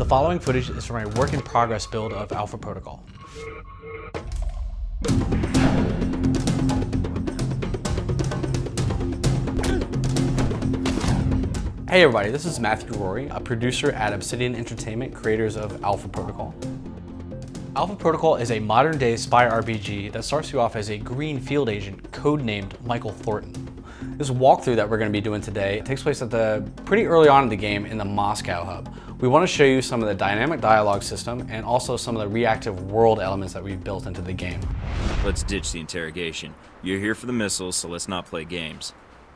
The following footage is from a work-in-progress build of Alpha Protocol. Hey everybody, this is Matthew Rory, a producer at Obsidian Entertainment, creators of Alpha Protocol. Alpha Protocol is a modern-day spy RPG that starts you off as a green field agent codenamed Michael Thornton. This walkthrough that we're going to be doing today takes place pretty early on in the game in the Moscow hub. We want to show you some of the dynamic dialogue system and also some of the reactive world elements that we've built into the game. Let's ditch the interrogation. You're here for the missiles, so let's not play games.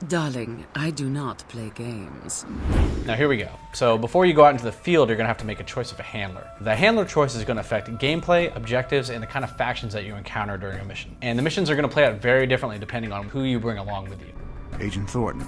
Darling, I do not play games. Now here we go. So before you go out into the field, you're going to have to make a choice of a handler. The handler choice is going to affect gameplay, objectives, and the kind of factions that you encounter during a mission. And the missions are going to play out very differently depending on who you bring along with you. Agent Thornton,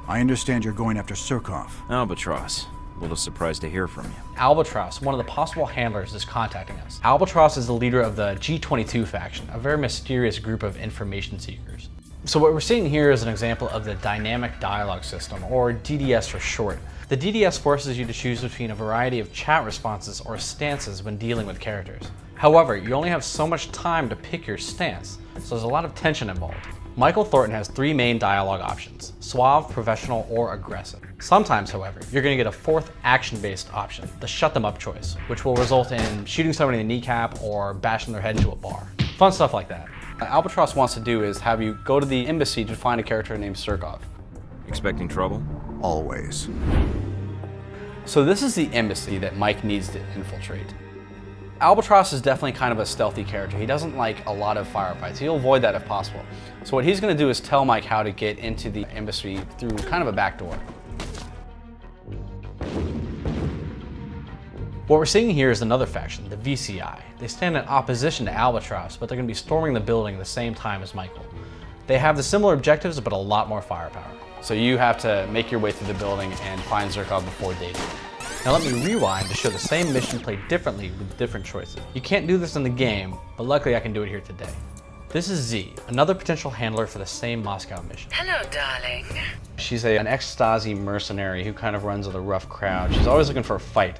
I understand you're going after Surkov. Albatross. A little surprised to hear from you. Albatross, one of the possible handlers, is contacting us. Albatross is the leader of the G22 faction, a very mysterious group of information seekers. So what we're seeing here is an example of the dynamic dialogue system, or DDS for short. The DDS forces you to choose between a variety of chat responses or stances when dealing with characters. However, you only have so much time to pick your stance, so there's a lot of tension involved. Michael Thornton has three main dialogue options: suave, professional, or aggressive. Sometimes, however, you're going to get a fourth action-based option, the shut them up choice, which will result in shooting somebody in the kneecap or bashing their head into a bar. Fun stuff like that. What Albatross wants to do is have you go to the embassy to find a character named Surkov. Expecting trouble? Always. So this is the embassy that Mike needs to infiltrate. Albatross is definitely kind of a stealthy character. He doesn't like a lot of firefights. He'll avoid that if possible. So what he's going to do is tell Mike how to get into the embassy through kind of a back door. What we're seeing here is another faction, the VCI. They stand in opposition to Albatross, but they're going to be storming the building at the same time as Michael. They have the similar objectives, but a lot more firepower. So you have to make your way through the building and find Surkov before they do. Now let me rewind to show the same mission played differently with different choices. You can't do this in the game, but luckily I can do it here today. This is Z, another potential handler for the same Moscow mission. Hello, darling. She's an ex-Stasi mercenary who kind of runs with a rough crowd. She's always looking for a fight.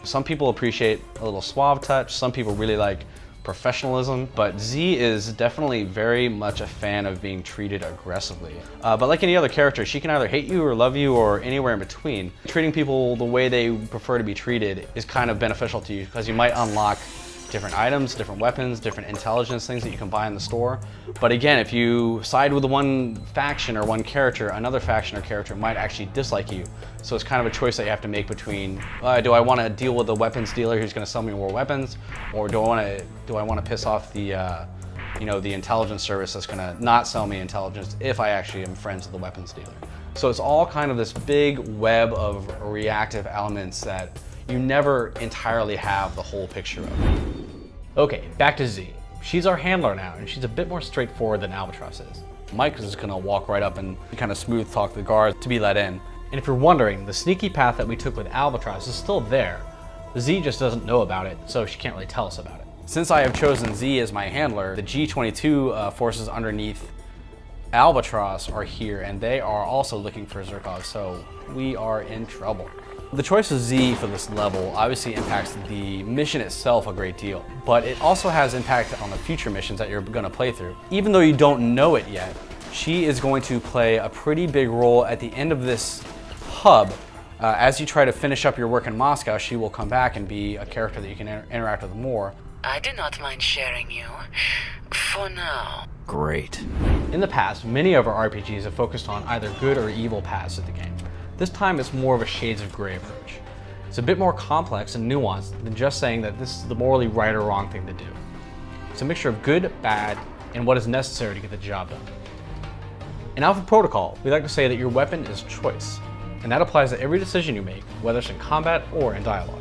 Some people appreciate a little suave touch, some people really like professionalism, but Z is definitely very much a fan of being treated aggressively. But like any other character, she can either hate you or love you or anywhere in between. Treating people the way they prefer to be treated is kind of beneficial to you because you might unlock different items, different weapons, different intelligence things that you can buy in the store. But again, if you side with one faction or one character, another faction or character might actually dislike you. So it's kind of a choice that you have to make between, do I want to deal with the weapons dealer who's going to sell me more weapons, or do I want to piss off the the intelligence service that's going to not sell me intelligence if I actually am friends with the weapons dealer. So it's all kind of this big web of reactive elements that you never entirely have the whole picture of. Okay, back to Z. She's our handler now, and she's a bit more straightforward than Albatross is. Mike is just gonna walk right up and kind of smooth talk the guards to be let in. And if you're wondering, the sneaky path that we took with Albatross is still there. Z just doesn't know about it, so she can't really tell us about it. Since I have chosen Z as my handler, the G22 forces underneath Albatross are here, and they are also looking for Surkov, so we are in trouble. The choice of Z for this level obviously impacts the mission itself a great deal, but it also has impact on the future missions that you're going to play through. Even though you don't know it yet, she is going to play a pretty big role at the end of this hub. As you try to finish up your work in Moscow, she will come back and be a character that you can interact with more. I do not mind sharing you. For now. Great. In the past, many of our RPGs have focused on either good or evil paths of the game. This time it's more of a shades of gray approach. It's a bit more complex and nuanced than just saying that this is the morally right or wrong thing to do. It's a mixture of good, bad, and what is necessary to get the job done. In Alpha Protocol, we like to say that your weapon is choice, and that applies to every decision you make, whether it's in combat or in dialogue.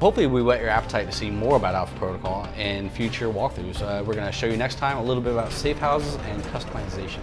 Hopefully we whet your appetite to see more about Alpha Protocol in future walkthroughs. We're going to show you next time a little bit about safe houses and customization.